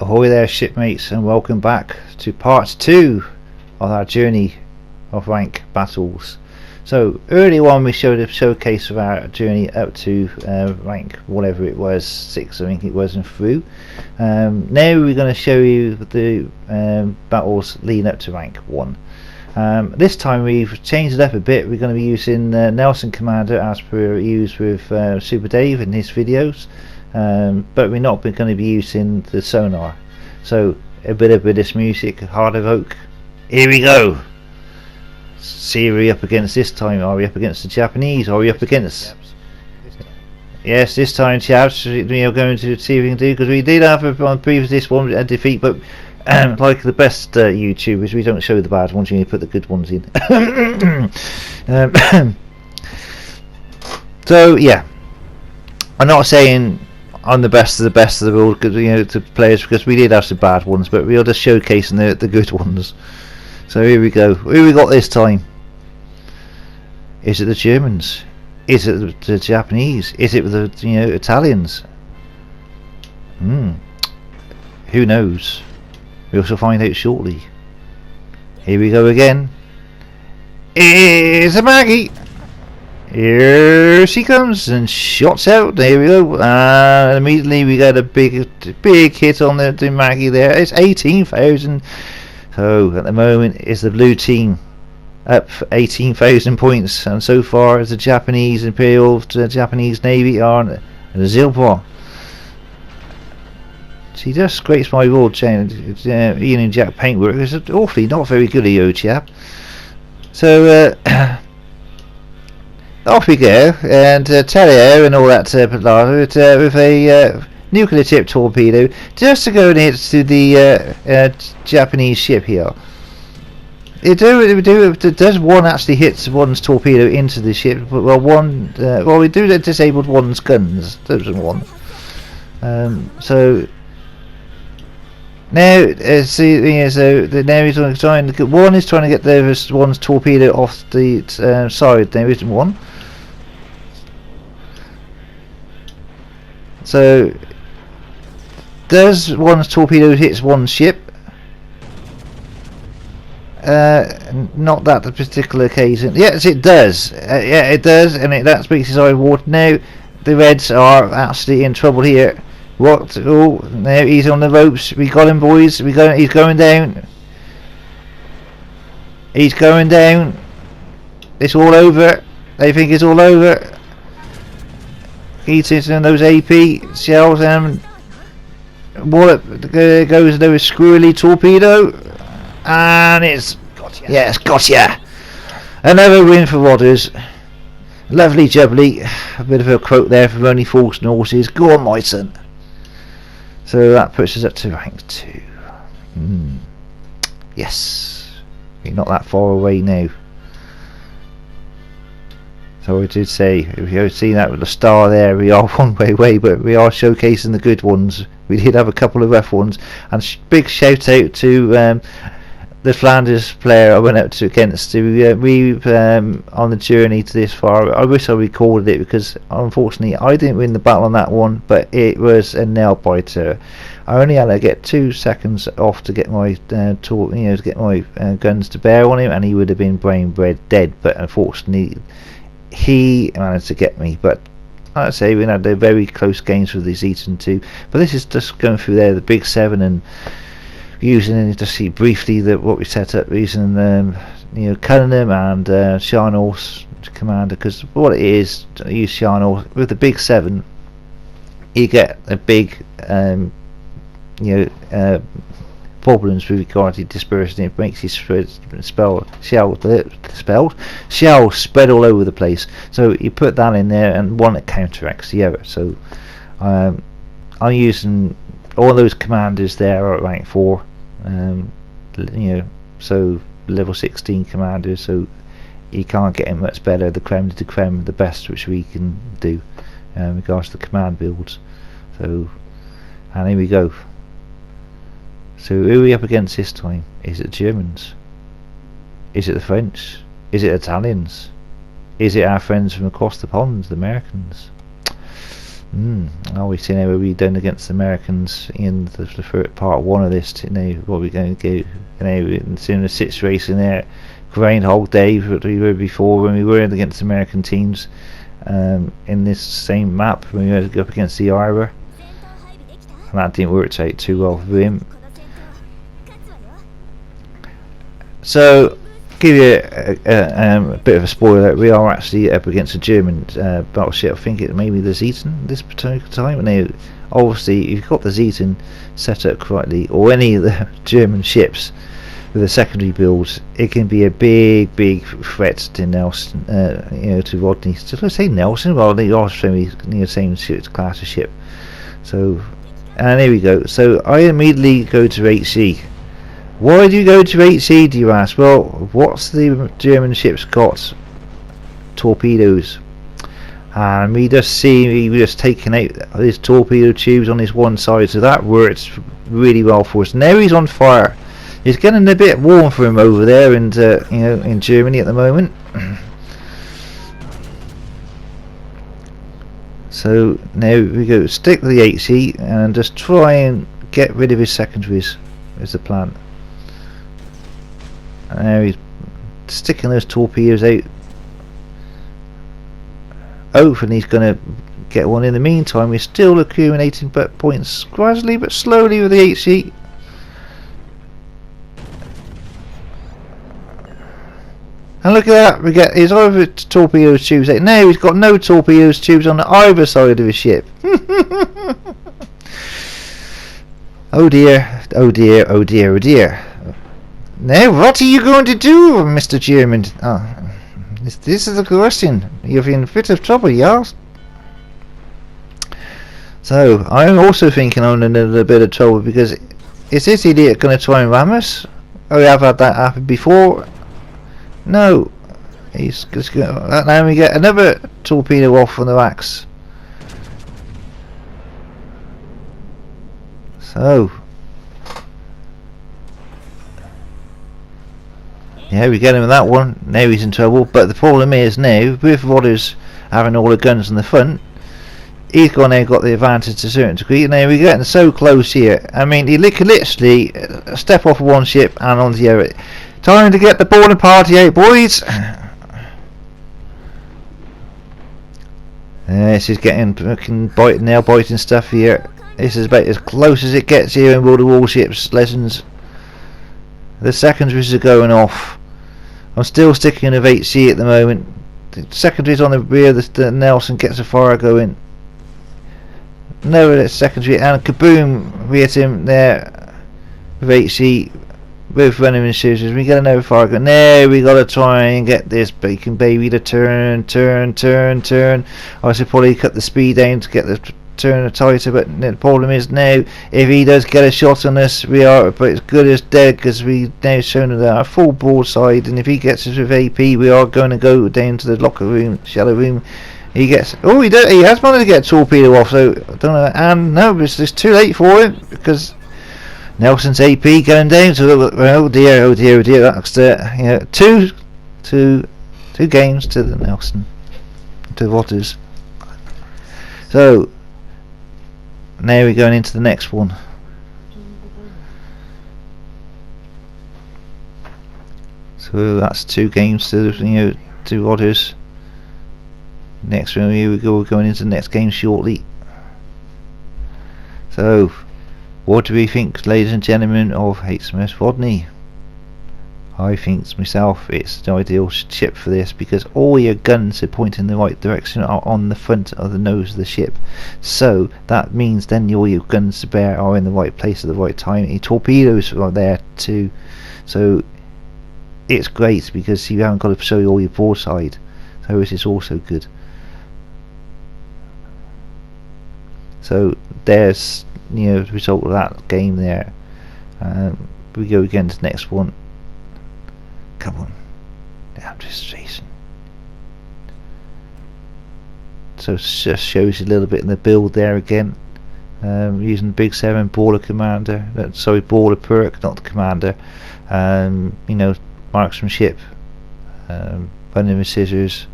Ahoy there, shipmates, and welcome back to part 2 of our journey of rank battles. So earlier on we showed a showcase of our journey up to rank whatever it was, 6 I think it was, and through. Now we're going to show you the battles leading up to rank 1. This time we've changed it up a bit. We're going to be using Nelson Commander as per used with Super Dave in his videos. But we're not going to be using the sonar. So a bit of British music, Heart of Oak. Here we go. See, are we up against this time? Are we up against the Japanese? Are we up against? Yes, this time, chaps. We are going to see if we can do, because we did have on previous this one a defeat, but like the best YouTubers, we don't show the bad ones. You need to put the good ones in. So yeah, I'm not saying I'm the best of the world, to players, because we did have some bad ones, but we are just showcasing the good ones. So here we go. Who we got this time? Is it the Germans? Is it the Japanese? Is it the Italians? Who knows? We'll also find out shortly. Here we go again. It's a Maggie. Here she comes and shots out. There we go. Immediately we got a big hit on the Maggie there. It's 18,000. So at the moment it's the blue team up 18,000 points, and so far as the Japanese Imperial Japanese Navy are the Zilpor. She just scrapes my board. Ian and Jack Paintwork is awfully not very good, a chap. So off we go, and Terrier and all that with a nuclear tip torpedo just to go and hit to the Japanese ship here. It does one actually hits one's torpedo into the ship, but we do that disabled one's guns. Those are one. So now now he's trying to one is trying to get the one's torpedo off the side. There isn't one. So does one's torpedo hits one ship? Not that particular occasion. Yes, it does. Yeah, it does, and that speaks his eye water. Now the Reds are actually in trouble here. What? Oh, now he's on the ropes. We got him, boys. He's going down. He's going down. It's all over. They think it's all over. He's hitting those AP shells, and wallop goes into a squirrely torpedo, and it's gotcha. Another win for Rodders. Lovely jubbly. A bit of a quote there from Only Fools and Horses. Go on, my son. So that puts us up to rank 2. Yes, we're not that far away now. So I did say, if you see that with the star there, we are one way away, but we are showcasing the good ones. We did have a couple of rough ones, and big shout out to the Flanders player I went up against. We on the journey to this far. I wish I recorded it, because unfortunately I didn't win the battle on that one, but it was a nail biter. I only had to get 2 seconds off to get my to get my guns to bear on him, and he would have been brain dead. But unfortunately, he managed to get me. But I'd say we had a very close games with these Eton 2. But this is just going through there, the Big 7, and using to see briefly what we set up using Cunningham and Sharnor's commander, because what it is, I use Sharnor with the Big 7. You get a big problems with regard to dispersion. It makes his shell spread all over the place. So you put that in there, and one that counteracts the other. So I'm using all those commanders there are at rank 4. So level 16 commanders. So you can't get him much better. The creme de la creme, the best which we can do in regards to the command builds. So, and here we go. So who are we up against this time? Is it the Germans? Is it the French? Is it Italians? Is it our friends from across the pond, the Americans? We've seen how we've done against the Americans in the first part one of this. What we're going to go. It's in the sixth race in there. Groundhog Day, what we were before when we were against American teams in this same map when we had to go up against the Ira, and that didn't work out too well for him. So, give you a bit of a spoiler. We are actually up against a German battleship. I think it may be the Zeton this particular time. Now, obviously, if you've got the Zeton set up correctly, or any of the German ships with a secondary build, it can be a big threat to Nelson, to Rodney. Did I say Nelson? Well, they are the same class of ship. So, and there we go. So I immediately go to HC. Why do you go to HC, do you ask? Well, what's the German ship's got? Torpedoes. And we just see we just taking out his torpedo tubes on his one side, so that works really well for us. Now he's on fire. It's getting a bit warm for him over there, and in Germany at the moment. So now we go stick to the HC and just try and get rid of his secondaries. Is the plan. And now he's sticking those torpedoes out. Hopefully he's going to get one. In the meantime, we're still accumulating points gradually but slowly with the HC. And look at that, we get his other torpedo tubes out. Now he's got no torpedo tubes on either side of his ship. Oh dear, oh dear, oh dear, oh dear. Now what are you going to do, Mr. German? This is the question. You're in a bit of trouble, yes? So, I'm also thinking I'm in a little bit of trouble, because is this idiot going to try and ram us? Oh, I've had that happen before. No, he's just going. Now we get another torpedo off from the racks. So, yeah, we get him with that one. Now he's in trouble. But the problem is now, with Rodders having all the guns in the front, he's got the advantage to a certain degree. Now we're getting so close here. I mean, he could literally step off one ship and onto the other. Time to get the boarding party out, boys. This is getting fucking nail biting stuff here. This is about as close as it gets here in World of Warships lessons. The secondaries are going off. I'm still sticking with HC at the moment. The secondaries on the rear. The Nelson gets a fire going. No, secondary, and kaboom! We hit him there with HC. Both running in scissors. We get another fire gun. Now we gotta try and get this bacon baby to turn. I should probably cut the speed down to get the turn tighter, but the problem is now if he does get a shot on us, we are about as good as dead, because we now shown that our full broadside, and if he gets us with AP, we are going to go down to the locker room, shallow room. He gets. Oh, he has managed to get a torpedo off. So I don't know. And no, it's too late for him, because Nelson's AP going down. So oh dear, oh dear, oh dear. That's two games to the Nelson, to Rodders. So now we're going into the next one. So that's 2 games to to Rodders. Next one, here we go. We're going into the next game shortly. So, what do we think, ladies and gentlemen, of Hms Rondney? I think myself it's the ideal ship for this, because all your guns are pointing in the right direction, are on the front of the nose of the ship. So that means then all your guns to bear are in the right place at the right time. Your torpedoes are there too. So it's great, because you haven't got to show all your broadside. So this is also good. So there's the result of that game there. We go again to the next one. Come on, registration. So it just shows you a little bit in the build there again. Using Big 7 Baller Commander, Baller Perk, not the Commander. Marksmanship, running with scissors.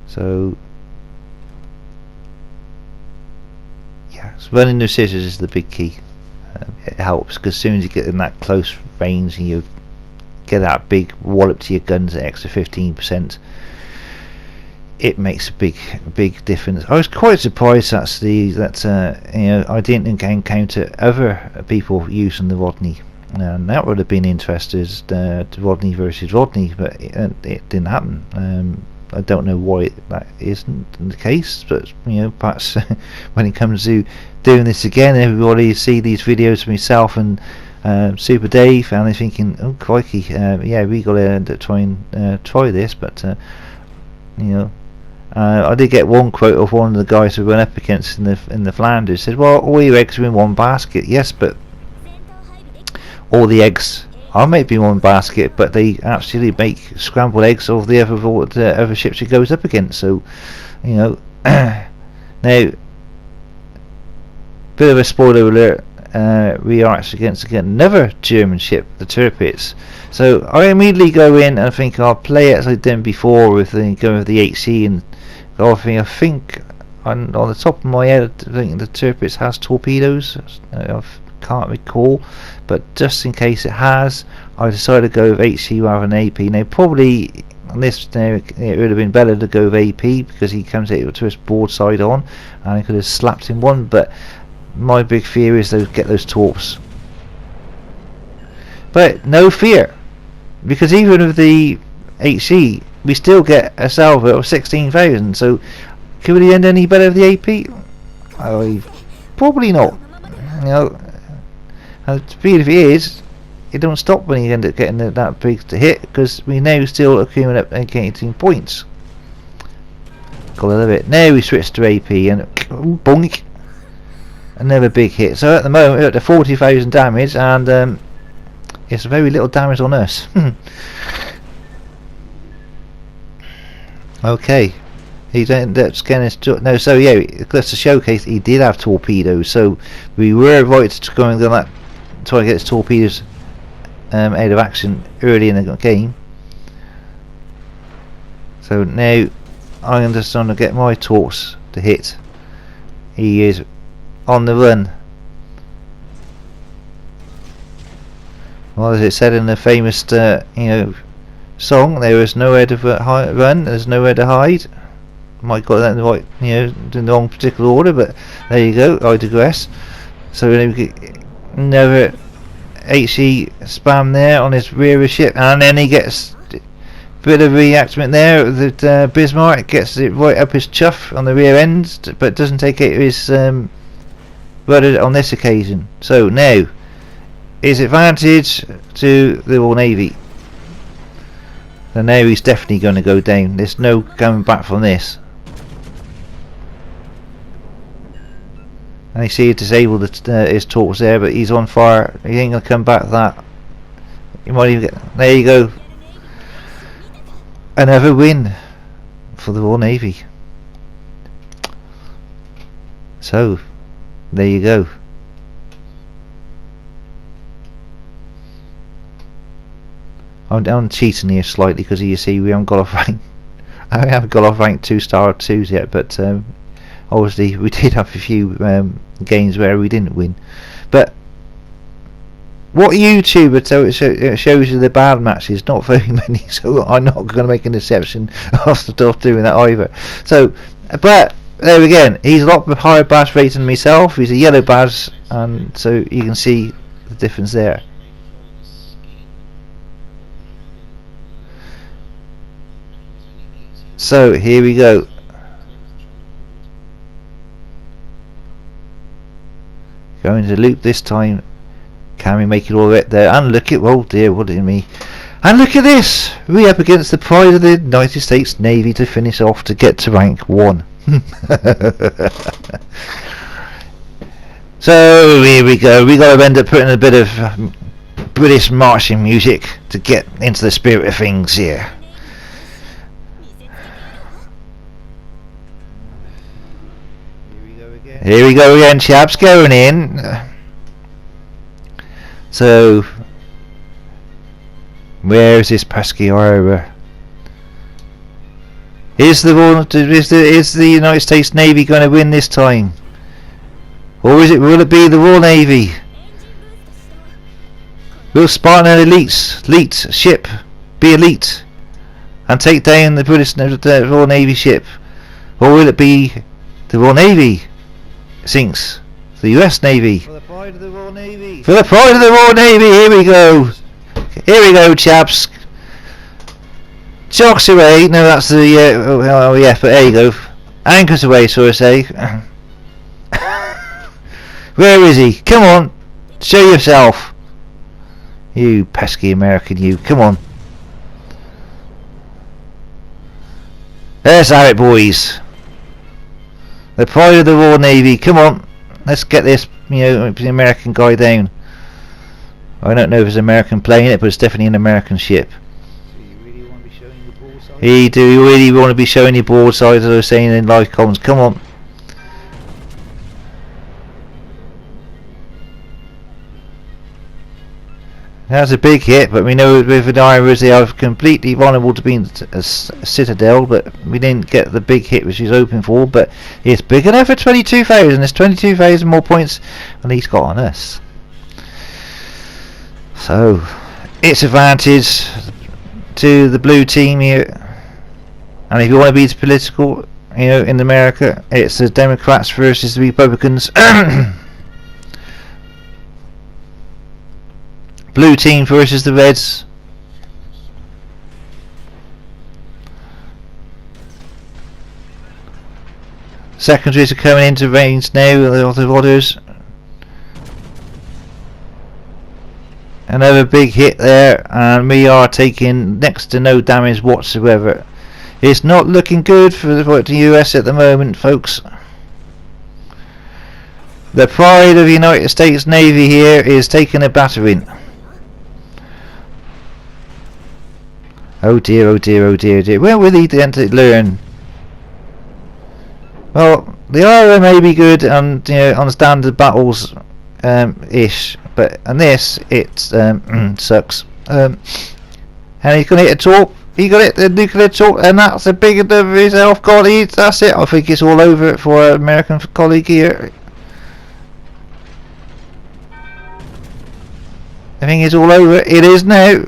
So So running the scissors is the big key. It helps because as soon as you get in that close range and you get that big wallop to your guns at extra 15%, it makes a big difference. I was quite surprised actually that you know, I didn't encounter other people using the Rondney, and that would have been interesting, Rondney versus Rondney, but it didn't happen. I don't know why that isn't the case, but you know, perhaps when it comes to doing this again, everybody see these videos of myself and Super Dave, and they're thinking, oh crikey, yeah, we got to try this. But you know, I did get one quote of one of the guys who went up against in the Flanders. Said, well, all your eggs are in one basket. Yes, but all the eggs are maybe in one basket, but they actually make scrambled eggs of the other ships it goes up against. So, you know, now, bit of a spoiler alert, we are actually against another German ship, the Tirpitz. So I immediately go in and think I'll play it as I've done before with going with the HC, and I think on the top of my head, I think the Tirpitz has torpedoes. I can't recall, but just in case it has, I decided to go with HC rather than AP. Now probably on this, it would have been better to go with AP because he comes out to us broadside on, and I could have slapped him one. But my big fear is to get those torps. But no fear, because even with the HC, we still get a salvo of 16,000. So could we end any better with the AP? Probably not. You know, and the speed of it is, it don't stop when you end up getting that big to hit, because we now still accumulating 18 points. Gotta love it. Now we switch to AP and boink, another big hit. So at the moment we're up to 40,000 damage, and it's very little damage on us. Okay, he ended up scanning his no. So yeah, that's to showcase he did have torpedoes. So we were right to go and try to get his torpedoes out of action early in the game. So now I'm just trying to get my torps to hit. He is on the run. Well, as it said in the famous you know, song, there is nowhere to run, there's nowhere to hide. Might got that in the right, you know, in the wrong particular order, but there you go. I digress. So we get another HE spam there on his rear ship, and then he gets a bit of reactivate there. That Bismarck gets it right up his chuff on the rear end, but doesn't take out his rudder on this occasion. So now is advantage to the Royal Navy. So now he's definitely going to go down. There's no coming back from this. And you see he disabled his torps there, but he's on fire. He ain't going to come back to that. You might even get... There you go. Another win for the Royal Navy. So, there you go. I'm cheating here slightly because you see we haven't got off rank. I haven't got off rank 2-star 2s yet, but obviously we did have a few games where we didn't win. But what YouTuber shows you the bad matches? Not very many, so I'm not going to make an exception of doing that either. So, but there again, he's a lot higher bash rate than myself. He's a yellow bash, and so you can see the difference there. So here we go. Going to loop this time. Can we make it all right there? And look at, oh dear, what did it mean? And look at this! We up against the pride of the United States Navy to finish off to get to rank 1. So here we go. We got to end up putting a bit of British marching music to get into the spirit of things here. Here we go again, chaps, going in. So, where is this pesky harbour? Is the United States Navy going to win this time? Or will it be the Royal Navy? Will Spartan an elite ship be elite and take down the British Royal Navy ship? Or will it be the Royal Navy sinks the US Navy? For the pride of the Royal Navy. For the pride of the Royal Navy, here we go. Here we go, chaps. Chocks away. No, that's the yeah, but there you go. Anchors away, so I say. Where is he? Come on, show yourself. You pesky American, you. Come on. Let's have it, boys. The pride of the Royal Navy. Come on, let's get this, the American guy down. I don't know if it's an American plane it, but it's definitely an American ship. So you really want to be showing your broadside? You really want to be showing your broadside, as I was saying in live comms. Come on. That's a big hit, but we know with the Irish they are completely vulnerable to being a citadel, but we didn't get the big hit which he's hoping for, but it's big enough for 22,000. There's 22,000 more points than he's got on us. So, it's advantage to the blue team here, and if you want to be political, in America, it's the Democrats versus the Republicans. Blue team versus the Reds. Secondaries are coming into range now with the orders. Another big hit there, and we are taking next to no damage whatsoever. It's not looking good for the US at the moment, folks. The pride of the United States Navy here is taking a battering. Oh dear, oh dear, oh dear, oh dear. When will he learn? Well, the IRA may be good and on standard battles ish, but on this it sucks. And he's gonna hit a torp. He got it, the nuclear torp, and that's a big enough of himself. God, that's it. I think it's all over for our American colleague here. I think it's all over. It is now.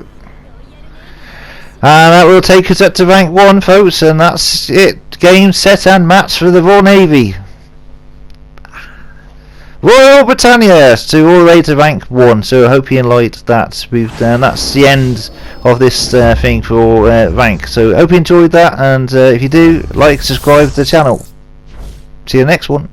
And that will take us up to rank 1, folks, and that's it. Game, set and match for the Royal Navy. Royal Britannia to all the way to rank 1, so I hope you liked that. That's the end of this thing for rank, so I hope you enjoyed that, and if you do, like, subscribe to the channel. See you next one.